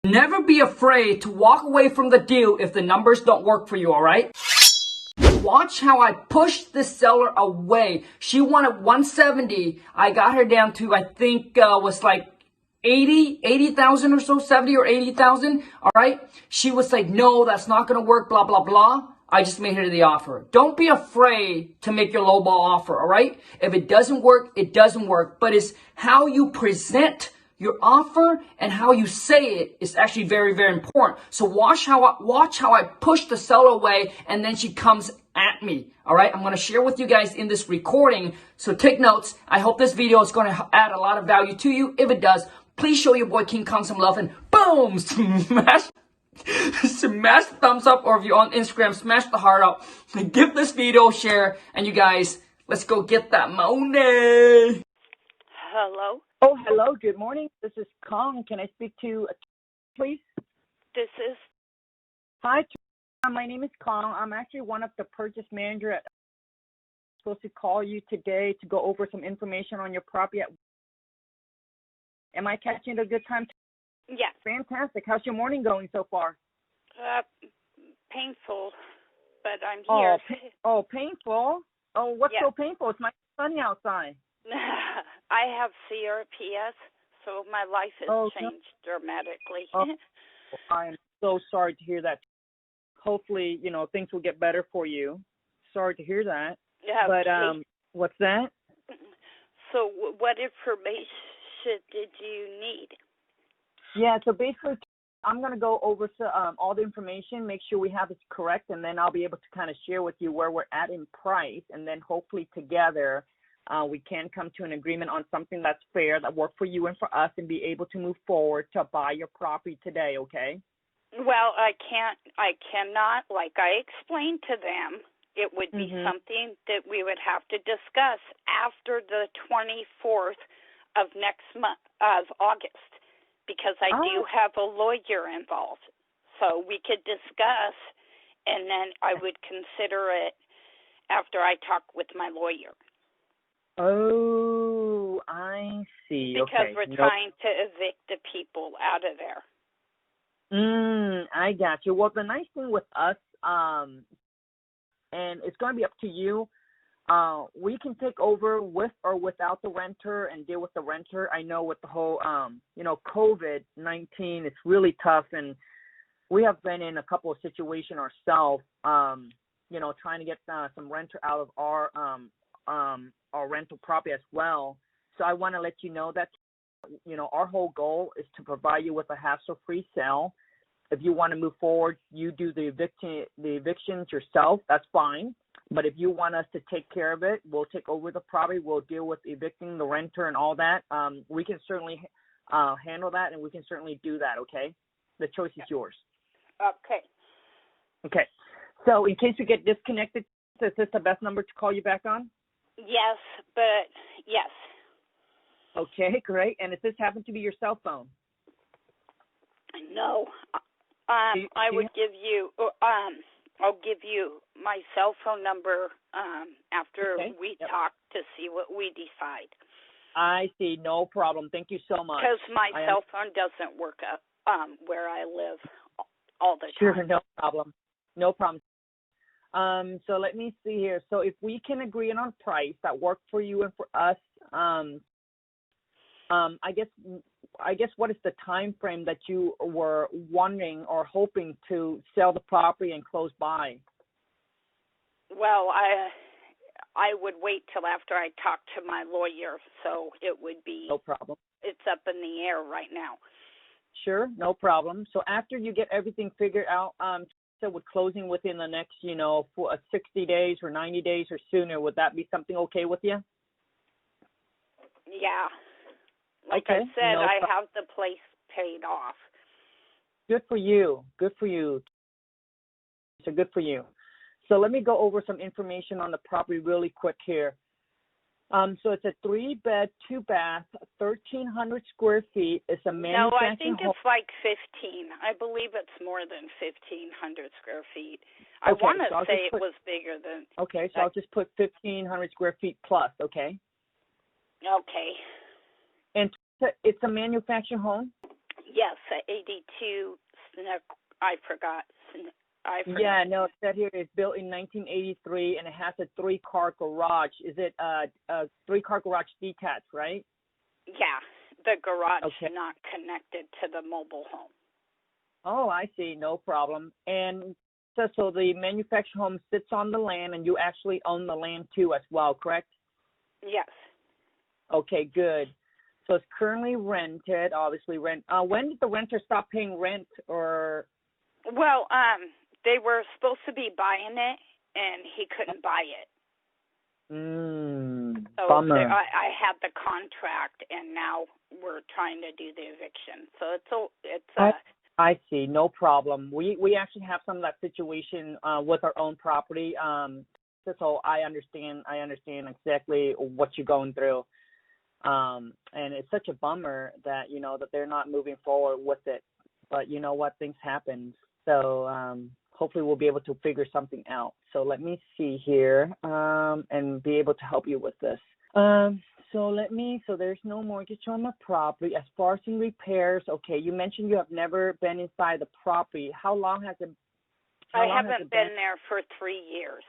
Never be afraid to walk away from the deal if the numbers don't work for you, all right? Watch how I pushed this seller away. She wanted 170. I got her down to, I think, was like 80,000 or so, 70 or 80,000. All right. She was like, no, that's not going to work, blah, blah, blah. I just made her the offer. Don't be afraid to make your lowball offer. All right. If it doesn't work, it doesn't work, but it's how you present your offer and how you say it is actually very, very important. So watch how I push the seller away and then she comes at me. All right. I'm going to share with you guys in this recording. So take notes. I hope this video is going to add a lot of value to you. If it does, please show your boy King Khang some love and boom, smash the thumbs up, or if you're on Instagram, smash the heart up. Give this video a share, and you guys, let's go get that money. Hello? Oh, hello. Good morning. This is Khang. Can I speak to, please? This is? Hi, my name is Khang. I'm actually one of the purchase manager at. Supposed to call you today to go over some information on your property. Am I catching a good time? Yes. Fantastic. How's your morning going so far? Painful, but I'm Oh, here. Painful? Oh, what's Yeah. so painful? It's sunny outside. I have CRPS, so my life has changed dramatically. Oh, I'm so sorry to hear that. Hopefully, things will get better for you. Sorry to hear that. Yeah, but, what's that? So what information did you need? Yeah, so basically, I'm going to go over all the information, make sure we have it correct, and then I'll be able to kind of share with you where we're at in price, and then hopefully together we can come to an agreement on something that's fair, that works for you and for us, and be able to move forward to buy your property today, okay? Well, I cannot, like I explained to them, it would be something that we would have to discuss after the 24th of next month, of August, because I do have a lawyer involved. So we could discuss, and then I would consider it after I talk with my lawyer. Oh, I see. Because we're trying to evict the people out of there. I got you. Well, the nice thing with us, and it's going to be up to you, we can take over with or without the renter and deal with the renter. I know with the whole, COVID-19, it's really tough, and we have been in a couple of situations ourselves, trying to get some renter out of our rental property as well. So I want to let you know that, our whole goal is to provide you with a hassle-free sale. If you want to move forward, you do the evictions yourself, that's fine. But if you want us to take care of it, we'll take over the property. We'll deal with evicting the renter and all that. We can certainly handle that, and we can certainly do that, okay? The choice is yours. Okay. Okay. So in case we get disconnected, is this the best number to call you back on? Yes, but yes. Okay, great. And does this happen to be your cell phone? No. I would give you, I'll give you my cell phone number after we talk to see what we decide. I see. No problem. Thank you so much. Because my cell phone doesn't work where I live all the time. Sure, no problem. No problem. So let me see here. So if we can agree on price that works for you and for us, I guess what is the time frame that you were wanting or hoping to sell the property and close by? Well, I would wait till after I talk to my lawyer, so it would be no problem. It's up in the air right now. Sure, no problem. So after you get everything figured out, so with closing within the next, for 60 days or 90 days or sooner, would that be something okay with you? Yeah. Like I said, I have the place paid off. Good for you. Good for you. So good for you. So let me go over some information on the property really quick here. So it's a 3-bed, 2-bath, 1,300 square feet. It's a manufactured No, I think it's like 15. I believe it's more than 1,500 square feet. I want to say it was bigger than. Okay, so I'll just put 1,500 square feet plus, okay? Okay. And it's a manufactured home? Yes, 82. I forgot. Yeah, no, it said here it's built in 1983 and it has a 3-car garage. Is it a 3-car garage detached, right? Yeah, the garage Okay. not connected to the mobile home. Oh, I see. No problem. And so the manufactured home sits on the land and you actually own the land too as well, correct? Yes. Okay, good. So it's currently rented, obviously rent. When did the renter stop paying rent or? Well, they were supposed to be buying it, and he couldn't buy it. So Bummer. I had the contract, and now we're trying to do the eviction. So I see. No problem. We actually have some of that situation with our own property. So I understand exactly what you're going through. And it's such a bummer that, that they're not moving forward with it. But you know what? Things happen. So hopefully we'll be able to figure something out. So let me see here and be able to help you with this. So there's no mortgage on the property. As far as in repairs, okay, you mentioned you have never been inside the property. How long has it I haven't been there for 3 years.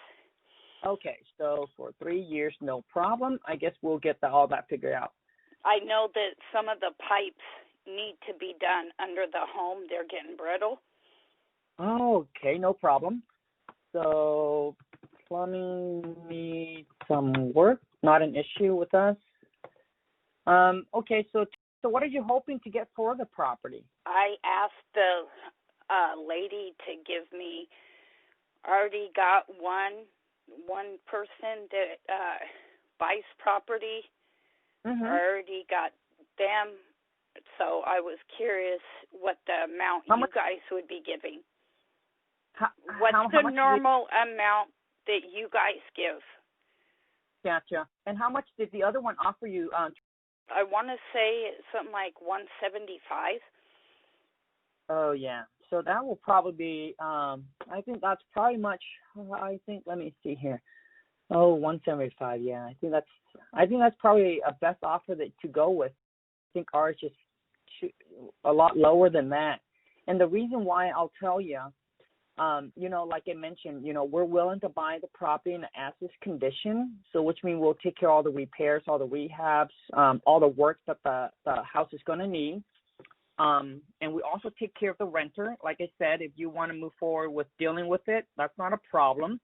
Okay, so for 3 years, no problem. I guess we'll get all that figured out. I know that some of the pipes need to be done under the home. They're getting brittle. Okay, no problem. So plumbing needs some work, not an issue with us. Okay, so what are you hoping to get for the property? I asked the lady to give me, already got one person that buys property. Mm-hmm. I already got them. So I was curious what the amount you guys would be giving. What's the normal amount that you guys give? Gotcha. And how much did the other one offer you? I want to say something like $175. Oh, yeah. So that will probably be, I think that's probably much, let me see here. Oh, 175. Yeah. I think that's probably a best offer to go with. I think ours is a lot lower than that. And the reason why, I'll tell you, like I mentioned, we're willing to buy the property in an as-is condition. So which means we'll take care of all the repairs, all the rehabs, all the work that the house is going to need. And we also take care of the renter. Like I said, if you want to move forward with dealing with it, that's not a problem.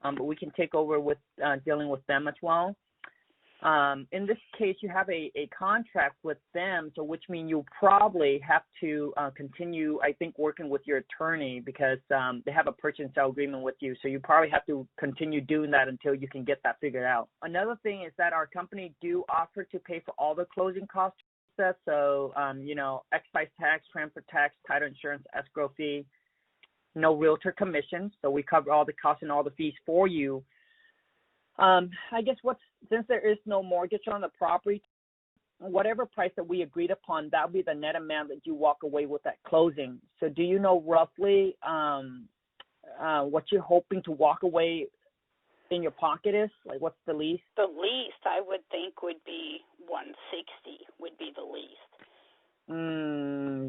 But we can take over with dealing with them as well. In this case, you have a contract with them, so which means you'll probably have to continue, I think, working with your attorney because they have a purchase and sale agreement with you. So you probably have to continue doing that until you can get that figured out. Another thing is that our company do offer to pay for all the closing costs. So, excise tax, transfer tax, title insurance, escrow fee, no realtor commissions. So we cover all the costs and all the fees for you. I guess since there is no mortgage on the property, whatever price that we agreed upon, that'll be the net amount that you walk away with at closing. So do you know roughly what you're hoping to walk away in your pocket is? Like what's the least? The least I would think would be $160 would be the least.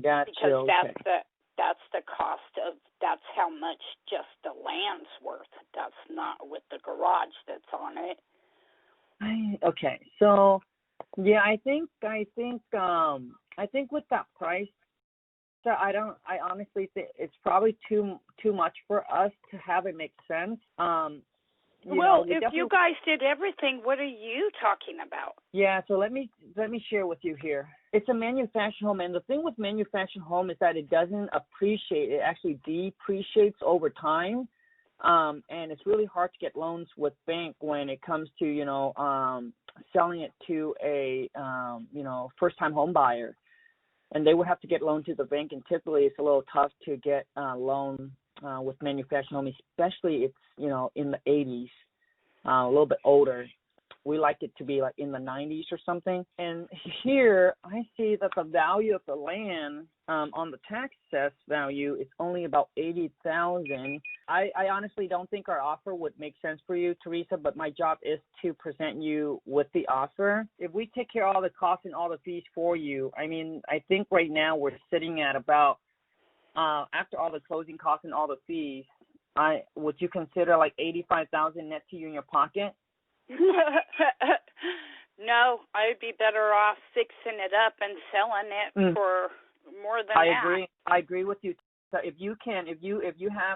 Gotcha. Because okay. that's the cost of, that's how much just the land's worth. That's not with the garage that's on it. Okay, so yeah, I think with that price, so I honestly think it's probably too much for us to have it make sense. If you guys did everything, what are you talking about? Yeah, so let me share with you here. It's a manufactured home, and the thing with manufactured home is that it doesn't appreciate. It actually depreciates over time, and it's really hard to get loans with bank when it comes to selling it to a first-time home buyer, and they would have to get loan to the bank, and typically it's a little tough to get a loan with manufactured home, especially it's in the 80s, a little bit older. we like it to be like in the 90s or something. And here I see that the value of the land on the tax assessed value is only about $80,000. I honestly don't think our offer would make sense for you, Teresa, but my job is to present you with the offer. If we take care of all the costs and all the fees for you, I mean, I think right now we're sitting at about, after all the closing costs and all the fees, would you consider like $85,000 net to you in your pocket? No, I'd be better off fixing it up and selling it for more than that. I agree with you. So if you have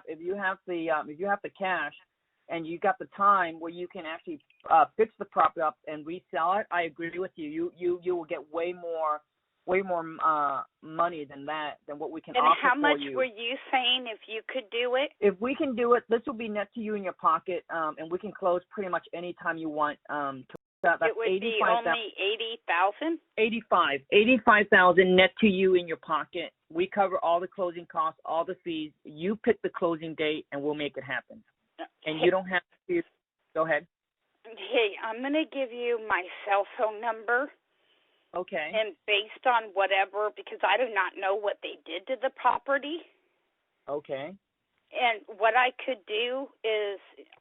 the cash and you got the time where you can actually fix the property up and resell it, I agree with you. You will get way more money than what we can offer for you. And how much were you saying if you could do it? If we can do it, this will be net to you in your pocket, and we can close pretty much any time you want. That's it would be only $80,000? $85,000 net to you in your pocket. We cover all the closing costs, all the fees. You pick the closing date, and we'll make it happen. And you don't have to. Go ahead. Hey, I'm going to give you my cell phone number. Okay. And based on whatever, because I do not know what they did to the property. Okay. And what I could do is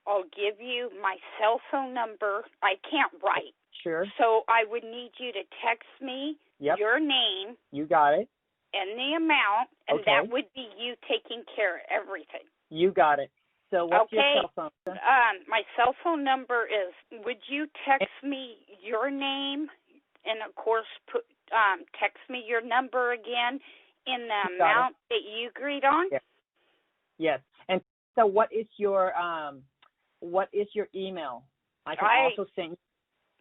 I'll give you my cell phone number. I can't write. Sure. So I would need you to text me your name. You got it. And the amount, and that would be you taking care of everything. You got it. So what's your cell phone? My cell phone number is, would you text me your name? And, of course, text me your number again in the amount that you agreed on? Yes. And so what is your email? I can also send you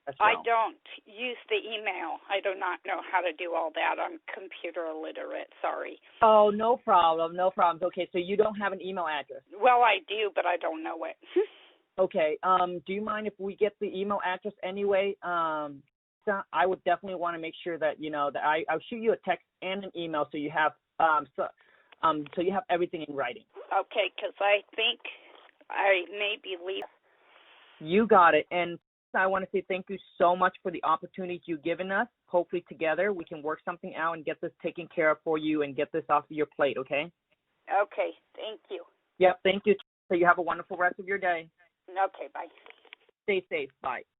as well. I don't use the email. I do not know how to do all that. I'm computer illiterate. Sorry. Oh, no problem. No problem. Okay, so you don't have an email address. Well, I do, but I don't know it. Okay. Do you mind if we get the email address anyway? I would definitely want to make sure that that I'll shoot you a text and an email so you have so you have everything in writing. Okay, because I think I may be leaving. You got it. And I want to say thank you so much for the opportunity you've given us. Hopefully together we can work something out and get this taken care of for you and get this off of your plate, okay? Okay, thank you. Yep, thank you. So you have a wonderful rest of your day. Okay, bye. Stay safe. Bye.